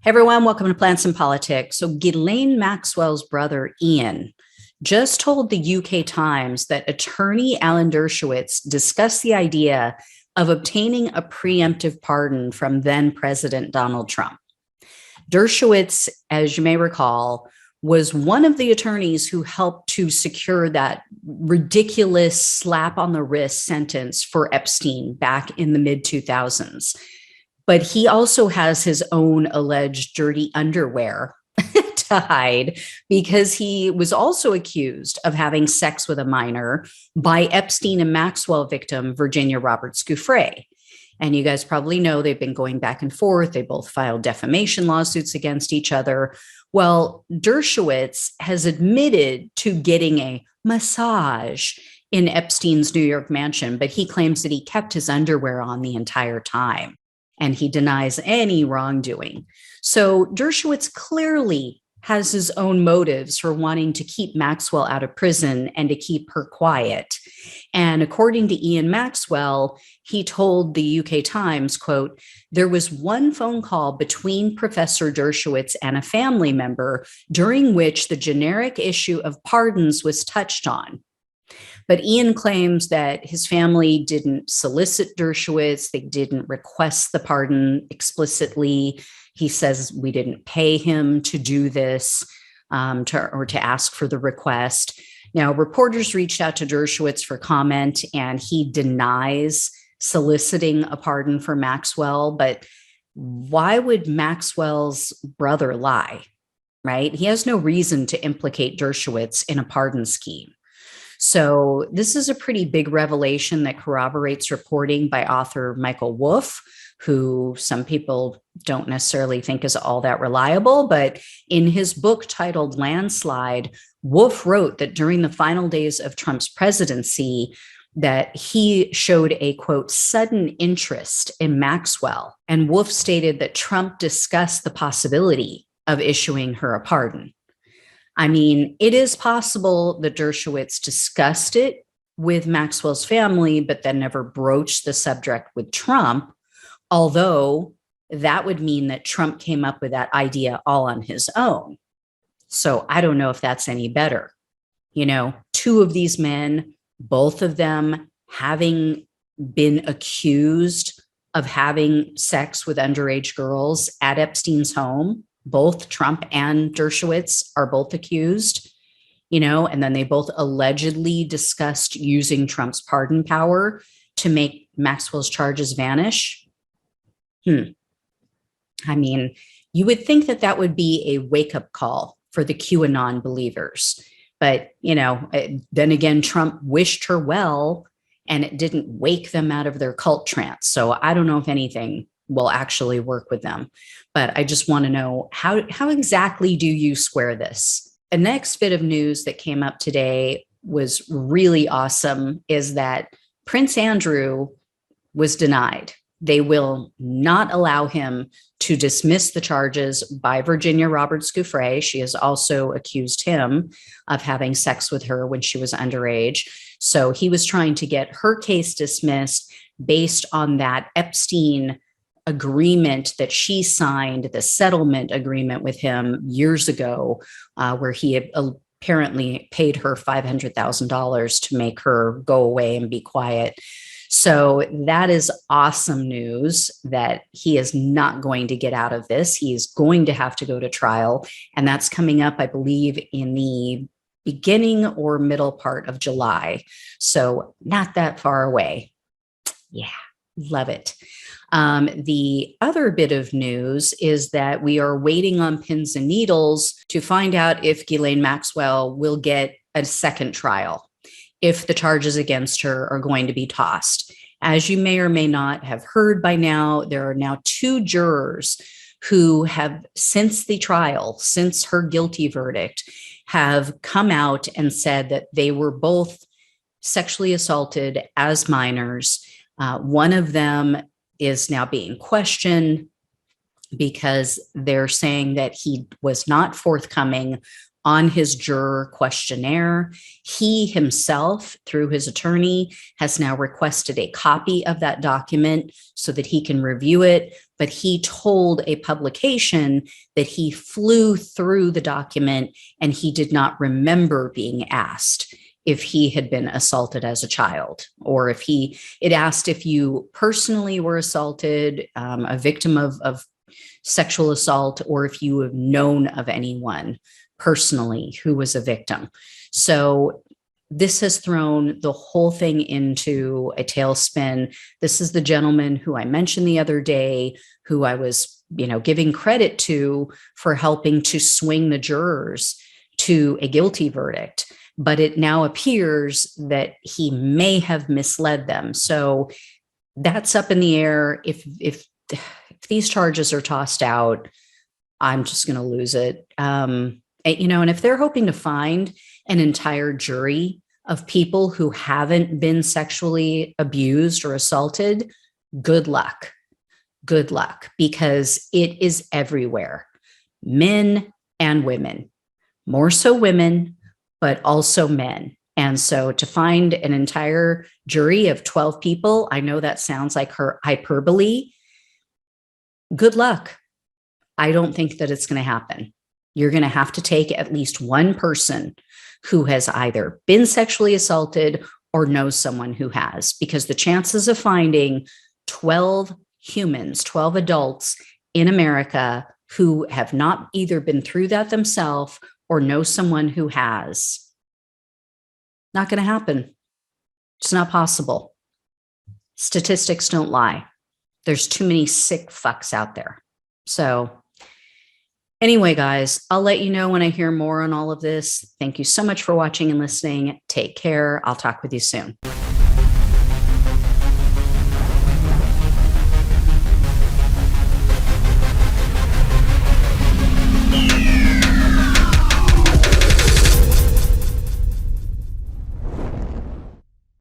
Hey everyone, welcome to Plants and Politics. So Ghislaine Maxwell's brother, Ian, just told the UK Times that attorney Alan Dershowitz discussed the idea of obtaining a preemptive pardon from then President Donald Trump. Dershowitz, as you may recall, was one of the attorneys who helped to secure that ridiculous slap on the wrist sentence for Epstein back in the mid 2000s. But he also has his own alleged dirty underwear to hide because he was also accused of having sex with a minor by Epstein and Maxwell victim Virginia Roberts Giuffre. And you guys probably know they've been going back and forth. They both filed defamation lawsuits against each other. Well, Dershowitz has admitted to getting a massage in Epstein's New York mansion, but he claims that he kept his underwear on the entire time. And he denies any wrongdoing. So Dershowitz clearly has his own motives for wanting to keep Maxwell out of prison and to keep her quiet. And according to Ian Maxwell, he told the UK Times, quote, "There was one phone call between Professor Dershowitz and a family member during which the generic issue of pardons was touched on. But Ian claims that his family didn't solicit Dershowitz. They didn't request the pardon explicitly. He says we didn't pay him to do this to ask for the request. Now, reporters reached out to Dershowitz for comment, and he denies soliciting a pardon for Maxwell. But why would Maxwell's brother lie, right? He has no reason to implicate Dershowitz in a pardon scheme. So this is a pretty big revelation that corroborates reporting by author Michael Wolff, who some people don't necessarily think is all that reliable. But in his book titled Landslide, Wolff wrote that during the final days of Trump's presidency, that he showed a, quote, sudden interest in Maxwell. And Wolff stated that Trump discussed the possibility of issuing her a pardon. I mean, it is possible that Dershowitz discussed it with Maxwell's family, but then never broached the subject with Trump, although that would mean that Trump came up with that idea all on his own. So I don't know if that's any better. You know, two of these men, both of them having been accused of having sex with underage girls at Epstein's home. Both Trump and Dershowitz are both accused, you know, and then they both allegedly discussed using Trump's pardon power to make Maxwell's charges vanish. I mean, you would think that that would be a wake-up call for the QAnon believers. But, you know, then again, Trump wished her well, and it didn't wake them out of their cult trance. So I don't know if anything will actually work with them. But I just want to know how exactly do you square this? The next bit of news that came up today was really awesome is that Prince Andrew was denied. They will not allow him to dismiss the charges by Virginia Roberts Giuffre. She has also accused him of having sex with her when she was underage. So he was trying to get her case dismissed based on that Epstein agreement that she signed, the settlement agreement with him years ago, where he had apparently paid her $500,000 to make her go away and be quiet. So that is awesome news that he is not going to get out of this. He is going to have to go to trial. And that's coming up, I believe, in the beginning or middle part of July. So not that far away. Yeah, love it. The other bit of news is that we are waiting on pins and needles to find out if Ghislaine Maxwell will get a second trial, if the charges against her are going to be tossed. As you may or may not have heard by now, there are now two jurors who have, since the trial, since her guilty verdict, have come out and said that they were both sexually assaulted as minors. One of them is now being questioned because they're saying that he was not forthcoming on his juror questionnaire. He himself, through his attorney, has now requested a copy of that document so that he can review it. but he told a publication that he flew through the document and he did not remember being asked if he had been assaulted as a child, or if it asked if you personally were assaulted, a victim of sexual assault, or if you have known of anyone personally who was a victim. So this has thrown the whole thing into a tailspin. This is the gentleman who I mentioned the other day, who I was, giving credit to for helping to swing the jurors to a guilty verdict. But it now appears that he may have misled them. So that's up in the air. If these charges are tossed out, I'm just going to lose it. And if they're hoping to find an entire jury of people who haven't been sexually abused or assaulted, good luck. Good luck, because it is everywhere. Men and women, more so women, but also men. And so to find an entire jury of 12 people, I know that sounds like her hyperbole. Good luck. I don't think that it's going to happen. You're going to have to take at least one person who has either been sexually assaulted or knows someone who has, because the chances of finding 12 humans, 12 adults in America who have not either been through that themselves or know someone who has, not going to happen. It's not possible. Statistics don't lie. There's too many sick fucks out there. So anyway, guys, I'll let you know when I hear more on all of this. Thank you so much for watching and listening. Take care. I'll talk with you soon.